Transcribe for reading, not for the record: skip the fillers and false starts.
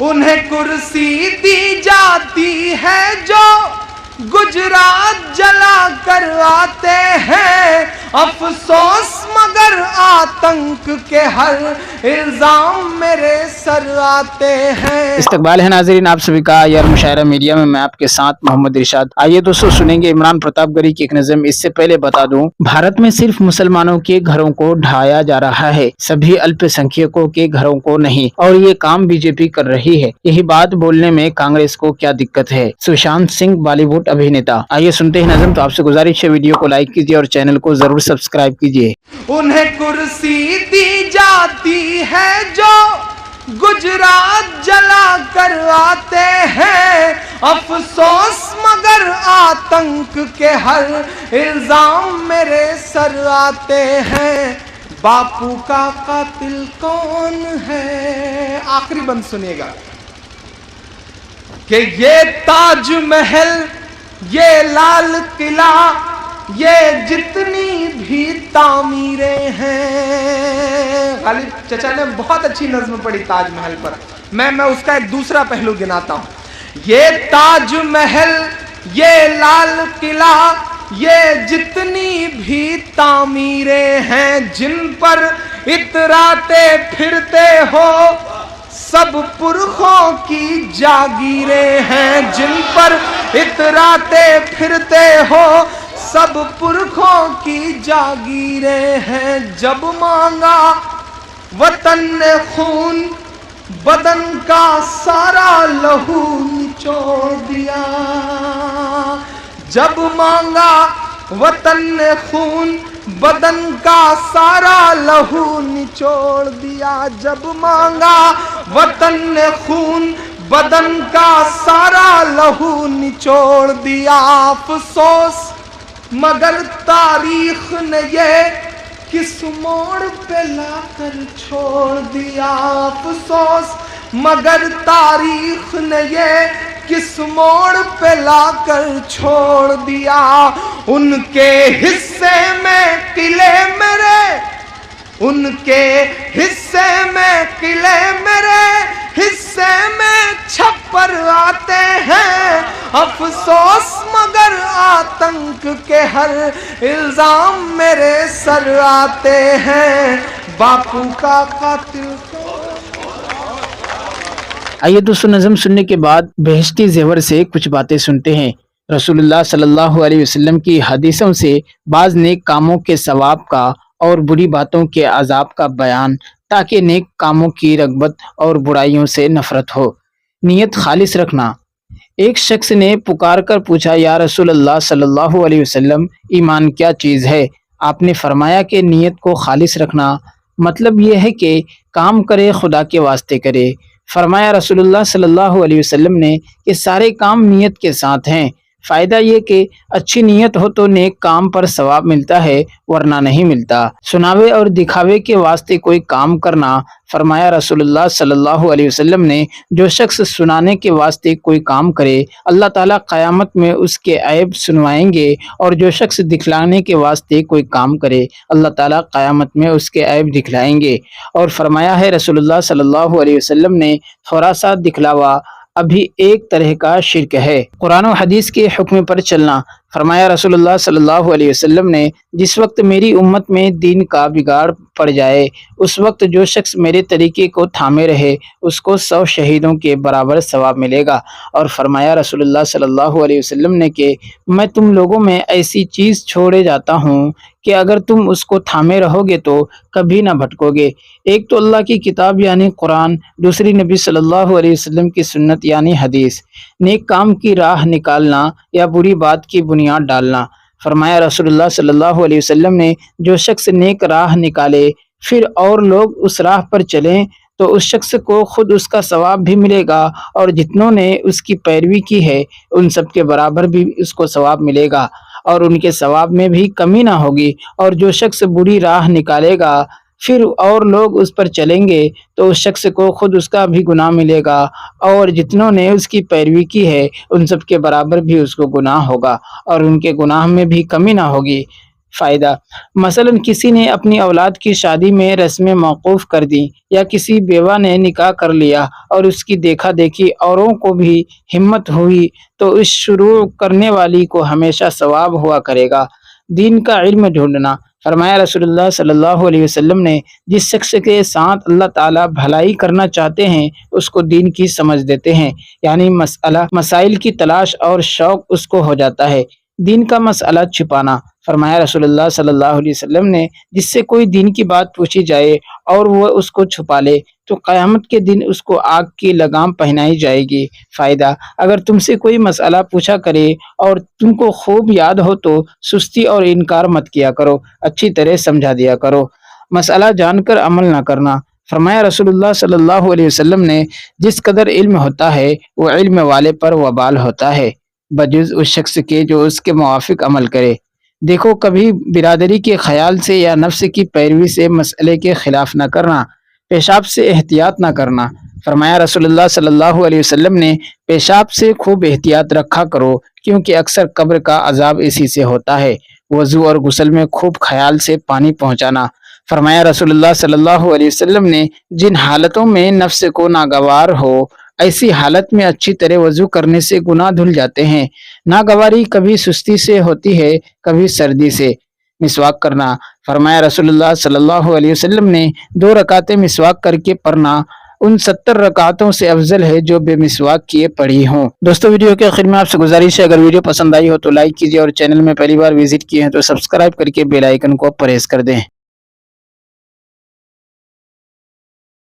انہیں کرسی دی جاتی ہے جو گجرات جلا کر آتے ہیں، افسوس مگر آتنک کے ہر الزام میرے سر آتے ہیں۔ استقبال ہے ناظرین آپ سبھی کا یار مشاعرہ میڈیا میں آپ کے ساتھ محمد ارشاد۔ آئیے دوستو سنیں گے عمران پرتاپ گڑھی کی ایک نظم۔ اس سے پہلے بتا دوں، بھارت میں صرف مسلمانوں کے گھروں کو ڈھایا جا رہا ہے، سبھی الپ سنکھیکوں کے گھروں کو نہیں، اور یہ کام بی جے پی کر رہی ہے۔ یہی بات بولنے میں کانگریس کو کیا دقت ہے؟ سشانت سنگھ بالی ووڈ ابھینیتا۔ آئیے سنتے ہیں نظم۔ تو آپ سے گزارش ہے ویڈیو کو لائک کیجیے اور چینل کو ضرور سبسکرائب کیجیے۔ انہیں کرسی دی جاتی ہے جو گجرات جلا کر آتے ہیں، افسوس مگر آتنک کے ہر الزام میرے سر آتے ہیں۔ باپو کا قاتل کون ہے؟ آخری بند سنیے گا کہ یہ تاج محل، یہ لال قلعہ، یہ جتنی بھی تعمیریں ہیں۔ غالب چچا نے بہت اچھی نظم پڑھی تاج محل پر، میں اس کا ایک دوسرا پہلو گناتا ہوں۔ یہ تاج محل، یہ لال قلعہ، یہ جتنی بھی تعمیریں ہیں، جن پر اتراتے پھرتے ہو سب پرخوں کی جاگیریں ہیں، جن پر اتراتے پھرتے ہو سب پرخوں کی جاگیریں ہیں۔ جب مانگا وطن نے خون، بدن کا سارا لہو نچوڑ دیا۔ جب مانگا وطن نے خون، بدن کا سارا لہو نچوڑ دیا۔ جب مانگا وطن نے خون، بدن کا سارا لہو نچوڑ دیا۔ افسوس مگر تاریخ نے یہ کس موڑ پہ لا کر چھوڑ دیا۔ افسوس مگر تاریخ نے یہ کس موڑ پہ لا کر چھوڑ دیا۔ ان کے حصے میں قلعے میرے، ان کے حصے میں قلعے میرے حصے میں چھپر آتے ہیں، افسوس مگر آتنک کے ہر الزام میرے سر آتے ہیں۔ باپو کا قاتل آئیے دوستو نظم سننے کے بعد بہشتی زیور سے کچھ باتیں سنتے ہیں۔ رسول اللہ صلی اللہ علیہ وسلم کی حدیثوں سے بعض نیک کاموں کے ثواب کا اور بری باتوں کے عذاب کا بیان، تاکہ نیک کاموں کی رغبت اور برائیوں سے نفرت ہو۔ نیت خالص رکھنا۔ ایک شخص نے پکار کر پوچھا، یا رسول اللہ صلی اللہ علیہ وسلم، ایمان کیا چیز ہے؟ آپ نے فرمایا کہ نیت کو خالص رکھنا، مطلب یہ ہے کہ کام کرے خدا کے واسطے کرے۔ فرمایا رسول اللہ صلی اللہ علیہ وسلم نے کہ سارے کام نیت کے ساتھ ہیں، فائدہ یہ کہ اچھی نیت ہو تو نیک کام پر ثواب ملتا ہے، ورنہ نہیں ملتا۔ سناوے اور دکھاوے کے واسطے کوئی کام کرنا، فرمایا رسول اللہ صلی اللہ علیہ وسلم نے، جو شخص سنانے کے واسطے کوئی کام کرے اللہ تعالیٰ قیامت میں اس کے عیب سنوائیں گے، اور جو شخص دکھلانے کے واسطے کوئی کام کرے اللہ تعالیٰ قیامت میں اس کے عیب دکھلائیں گے۔ اور فرمایا ہے رسول اللہ صلی اللہ علیہ وسلم نے، تھوڑا سا دکھلاوا ابھی ایک طرح کا شرک ہے۔ قرآن و حدیث کے حکم پر چلنا۔ فرمایا رسول اللہ صلی اللہ علیہ وسلم نے، جس وقت میری امت میں دین کا بگاڑ پڑ جائے، اس وقت جو شخص میرے طریقے کو تھامے رہے اس کو 100 شہیدوں کے برابر ثواب ملے گا۔ اور فرمایا رسول اللہ صلی اللہ علیہ وسلم نے کہ میں تم لوگوں میں ایسی چیز چھوڑے جاتا ہوں کہ اگر تم اس کو تھامے رہو گے تو کبھی نہ بھٹکو گے۔ ایک تو اللہ کی کتاب یعنی قرآن، دوسری نبی صلی اللہ علیہ وسلم کی سنت یعنی حدیث۔ نیک کام کی راہ نکالنا یا بری بات کی بنیاد ڈالنا۔ فرمایا رسول اللہ صلی اللہ علیہ وسلم نے، جو شخص نیک راہ نکالے پھر اور لوگ اس راہ پر چلیں تو اس شخص کو خود اس کا ثواب بھی ملے گا، اور جتنوں نے اس کی پیروی کی ہے ان سب کے برابر بھی اس کو ثواب ملے گا، اور ان کے ثواب میں بھی کمی نہ ہوگی۔ اور جو شخص بری راہ نکالے گا پھر اور لوگ اس پر چلیں گے تو اس شخص کو خود اس کا بھی گناہ ملے گا، اور جتنوں نے اس کی پیروی کی ہے ان سب کے برابر بھی اس کو گناہ ہوگا، اور ان کے گناہ میں بھی کمی نہ ہوگی۔ فائدہ، مثلا کسی نے اپنی اولاد کی شادی میں رسمیں موقوف کر دی یا کسی بیوہ نے نکاح کر لیا اور اس کی دیکھا دیکھی اوروں کو بھی ہمت ہوئی تو اس شروع کرنے والی کو ہمیشہ ثواب ہوا کرے گا۔ دین کا علم ڈھونڈنا، فرمایا رسول اللہ صلی اللہ علیہ وسلم نے جس شخص کے ساتھ اللہ تعالیٰ بھلائی کرنا چاہتے ہیں اس کو دین کی سمجھ دیتے ہیں، یعنی مسائل کی تلاش اور شوق اس کو ہو جاتا ہے۔ دین کا مسئلہ چھپانا، فرمایا رسول اللہ صلی اللہ علیہ وسلم نے جس سے کوئی دین کی بات پوچھی جائے اور وہ اس کو چھپا لے تو قیامت کے دن اس کو آگ کی لگام پہنائی جائے گی۔ فائدہ، اگر تم سے کوئی مسئلہ پوچھا کرے اور تم کو خوب یاد ہو تو سستی اور انکار مت کیا کرو، اچھی طرح سمجھا دیا کرو۔ مسئلہ جان کر عمل نہ کرنا، فرمایا رسول اللہ صلی اللہ علیہ وسلم نے جس قدر علم ہوتا ہے وہ علم والے پر وبال ہوتا ہے بجز اس شخص کے جو اس کے موافق عمل کرے۔ دیکھو، کبھی برادری کے خیال سے یا نفس کی پیروی سے مسئلے کے خلاف نہ کرنا، پیشاب سے احتیاط نہ کرنا، فرمایا رسول اللہ صلی اللہ علیہ وسلم نے پیشاب سے خوب احتیاط رکھا کرو کیونکہ اکثر قبر کا عذاب اسی سے ہوتا ہے۔ وضو اور غسل میں خوب خیال سے پانی پہنچانا، فرمایا رسول اللہ صلی اللہ علیہ وسلم نے جن حالتوں میں نفس کو ناگوار ہو ایسی حالت میں اچھی طرح وضو کرنے سے گناہ دھل جاتے ہیں۔ ناگواری کبھی سستی سے ہوتی ہے، کبھی سردی سے۔ مسواک کرنا، فرمایا رسول اللہ صلی اللہ علیہ وسلم نے 2 رکعتیں مسواک کر کے پڑھنا ان 70 رکعتوں سے افضل ہے جو بے مسواک کیے پڑھی ہوں۔ دوستو، ویڈیو کے آخر میں آپ سے گزارش ہے اگر ویڈیو پسند آئی ہو تو لائک کیجیے اور چینل میں پہلی بار وزٹ کیے ہیں تو سبسکرائب کر کے بیل آئیکن کو پریس کر دیں۔